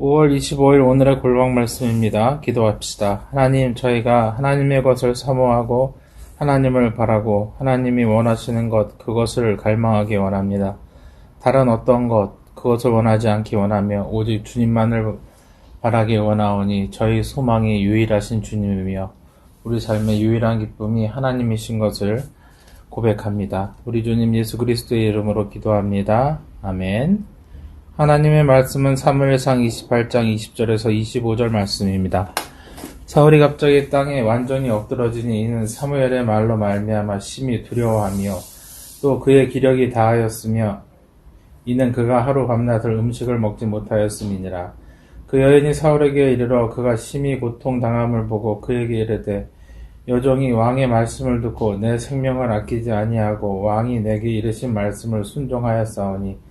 5월 25일 오늘의 골방 말씀입니다. 기도합시다. 하나님, 저희가 하나님의 것을 사모하고 하나님을 바라고 하나님이 원하시는 것, 그것을 갈망하기 원합니다. 다른 어떤 것, 그것을 원하지 않기 원하며 오직 주님만을 바라기 원하오니 저희 소망이 유일하신 주님이며 우리 삶의 유일한 기쁨이 하나님이신 것을 고백합니다. 우리 주님 예수 그리스도의 이름으로 기도합니다. 아멘. 하나님의 말씀은 사무엘상 28장 20절에서 25절 말씀입니다. 사울이 갑자기 땅에 완전히 엎드러지니 이는 사무엘의 말로 말미암아 심히 두려워하며 또 그의 기력이 다하였으며 이는 그가 하루 밤낮을 음식을 먹지 못하였음이니라. 그 여인이 사울에게 이르러 그가 심히 고통당함을 보고 그에게 이르되 여종이 왕의 말씀을 듣고 내 생명을 아끼지 아니하고 왕이 내게 이르신 말씀을 순종하였사오니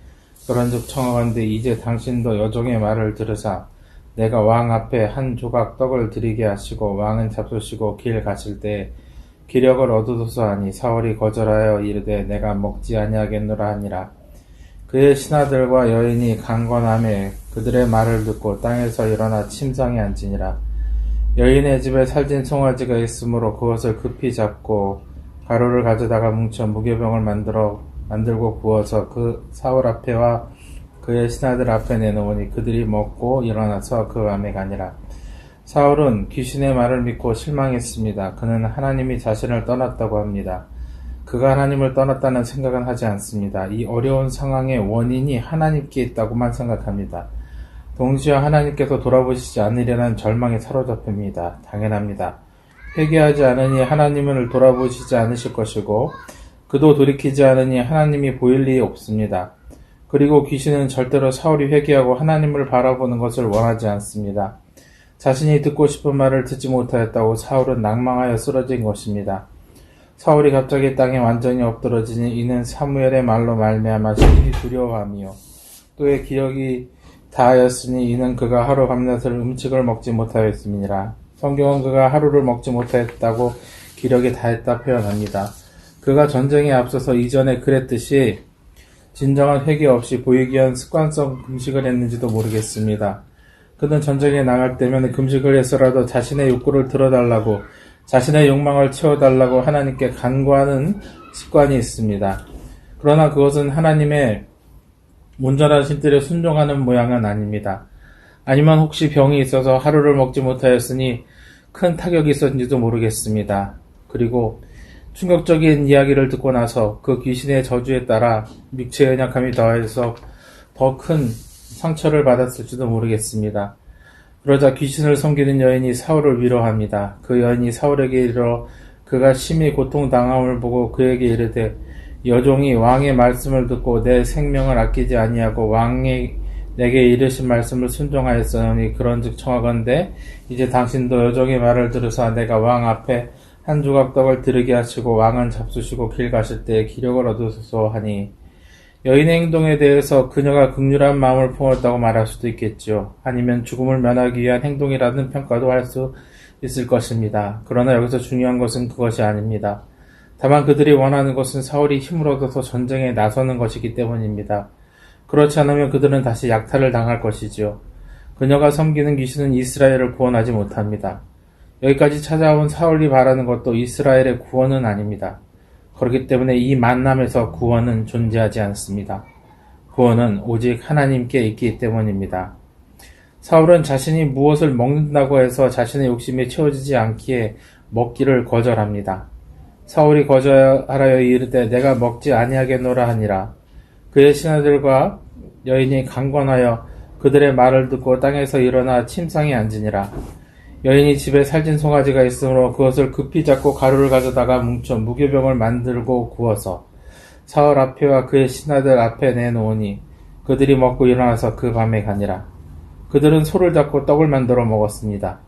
그런즉 청하건대 이제 당신도 여종의 말을 들으사 내가 왕 앞에 한 조각 떡을 드리게 하시고 왕은 잡수시고 길 가실 때에 기력을 얻으소서 하니 사울이 거절하여 이르되 내가 먹지 아니하겠노라 하니라. 그의 신하들과 여인이 강건하매 그들의 말을 듣고 땅에서 일어나 침상에 앉으니라. 여인의 집에 살진 송아지가 있으므로 그것을 급히 잡고 가루를 가져다가 뭉쳐 무교병을 만들고 구워서 그 사울 앞에와 그의 신하들 앞에 내놓으니 그들이 먹고 일어나서 그 밤에 가니라. 사울은 귀신의 말을 믿고 실망했습니다. 그는 하나님이 자신을 떠났다고 합니다. 그가 하나님을 떠났다는 생각은 하지 않습니다. 이 어려운 상황의 원인이 하나님께 있다고만 생각합니다. 동시에 하나님께서 돌아보시지 않으려는 절망에 사로잡힙니다. 당연합니다. 회개하지 않으니 하나님을 돌아보시지 않으실 것이고 그도 돌이키지 않으니 하나님이 보일 리 없습니다. 그리고 귀신은 절대로 사울이 회개하고 하나님을 바라보는 것을 원하지 않습니다. 자신이 듣고 싶은 말을 듣지 못하였다고 사울은 낭망하여 쓰러진 것입니다. 사울이 갑자기 땅에 완전히 엎드러지니 이는 사무엘의 말로 말미암아 심히 두려워하며 또의 기력이 다하였으니 이는 그가 하루 밤낮을 음식을 먹지 못하였음이니라. 성경은 그가 하루를 먹지 못하였다고 기력이 다했다 표현합니다. 그가 전쟁에 앞서서 이전에 그랬듯이 진정한 회개 없이 보이기 위한 습관성 금식을 했는지도 모르겠습니다. 그는 전쟁에 나갈 때면 금식을 해서라도 자신의 욕구를 들어달라고 자신의 욕망을 채워달라고 하나님께 간구하는 습관이 있습니다. 그러나 그것은 하나님의 온전하신 뜻에 순종하는 모양은 아닙니다. 아니면 혹시 병이 있어서 하루를 먹지 못하였으니 큰 타격이 있었는지도 모르겠습니다. 그리고 충격적인 이야기를 듣고 나서 그 귀신의 저주에 따라 육체의 연약함이 더해서 더 큰 상처를 받았을지도 모르겠습니다. 그러자 귀신을 섬기는 여인이 사울을 위로합니다. 그 여인이 사울에게 이르러 그가 심히 고통당함을 보고 그에게 이르되 여종이 왕의 말씀을 듣고 내 생명을 아끼지 아니하고 왕이 내게 이르신 말씀을 순종하였으니 그런즉 청하건대 이제 당신도 여종의 말을 들으사 내가 왕 앞에 한 조각 떡을 드리게 하시고 왕은 잡수시고 길 가실 때에 기력을 얻으소서 하니 여인의 행동에 대해서 그녀가 긍휼한 마음을 품었다고 말할 수도 있겠죠. 아니면 죽음을 면하기 위한 행동이라는 평가도 할 수 있을 것입니다. 그러나 여기서 중요한 것은 그것이 아닙니다. 다만 그들이 원하는 것은 사울이 힘을 얻어서 전쟁에 나서는 것이기 때문입니다. 그렇지 않으면 그들은 다시 약탈을 당할 것이지요. 그녀가 섬기는 귀신은 이스라엘을 구원하지 못합니다. 여기까지 찾아온 사울이 바라는 것도 이스라엘의 구원은 아닙니다. 그렇기 때문에 이 만남에서 구원은 존재하지 않습니다. 구원은 오직 하나님께 있기 때문입니다. 사울은 자신이 무엇을 먹는다고 해서 자신의 욕심이 채워지지 않기에 먹기를 거절합니다. 사울이 거절하여 이르되 내가 먹지 아니하겠노라 하니라. 그의 신하들과 여인이 강권하여 그들의 말을 듣고 땅에서 일어나 침상에 앉으니라. 여인이 집에 살진 송아지가 있으므로 그것을 급히 잡고 가루를 가져다가 뭉쳐 무교병을 만들고 구워서 사울 앞에와 그의 신하들 앞에 내놓으니 그들이 먹고 일어나서 그 밤에 가니라. 그들은 소를 잡고 떡을 만들어 먹었습니다.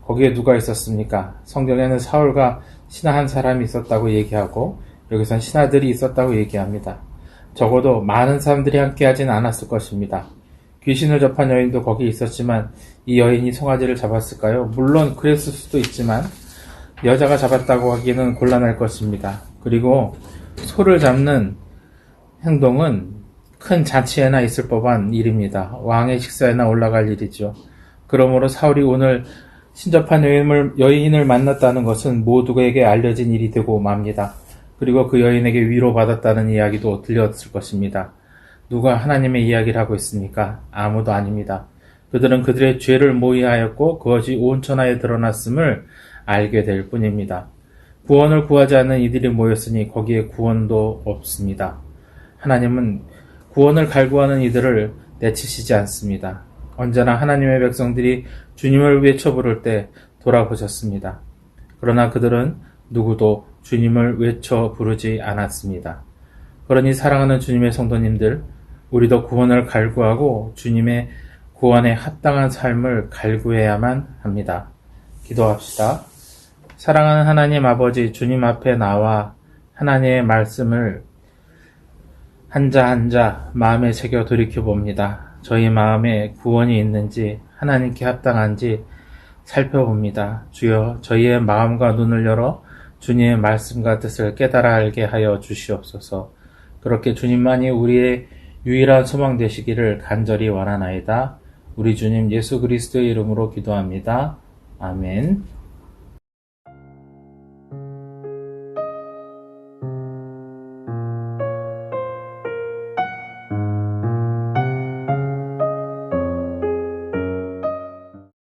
거기에 누가 있었습니까? 성경에는 사울과 신하 한 사람이 있었다고 얘기하고 여기선 신하들이 있었다고 얘기합니다. 적어도 많은 사람들이 함께 하진 않았을 것입니다. 귀신을 접한 여인도 거기 있었지만 이 여인이 송아지를 잡았을까요? 물론 그랬을 수도 있지만 여자가 잡았다고 하기는 곤란할 것입니다. 그리고 소를 잡는 행동은 큰 잔치에나 있을 법한 일입니다. 왕의 식사에나 올라갈 일이죠. 그러므로 사울이 오늘 신접한 여인을 만났다는 것은 모두에게 알려진 일이 되고 맙니다. 그리고 그 여인에게 위로받았다는 이야기도 들렸을 것입니다. 누가 하나님의 이야기를 하고 있습니까? 아무도 아닙니다. 그들은 그들의 죄를 모의하였고 그것이 온 천하에 드러났음을 알게 될 뿐입니다. 구원을 구하지 않는 이들이 모였으니 거기에 구원도 없습니다. 하나님은 구원을 갈구하는 이들을 내치시지 않습니다. 언제나 하나님의 백성들이 주님을 외쳐 부를 때 돌아보셨습니다. 그러나 그들은 누구도 주님을 외쳐 부르지 않았습니다. 그러니 사랑하는 주님의 성도님들, 우리도 구원을 갈구하고 주님의 구원에 합당한 삶을 갈구해야만 합니다. 기도합시다. 사랑하는 하나님 아버지, 주님 앞에 나와 하나님의 말씀을 한자 한자 마음에 새겨 돌이켜봅니다. 저희 마음에 구원이 있는지 하나님께 합당한지 살펴봅니다. 주여, 저희의 마음과 눈을 열어 주님의 말씀과 뜻을 깨달아 알게 하여 주시옵소서. 그렇게 주님만이 우리의 유일한 소망 되시기를 간절히 원하나이다. 우리 주님 예수 그리스도의 이름으로 기도합니다. 아멘.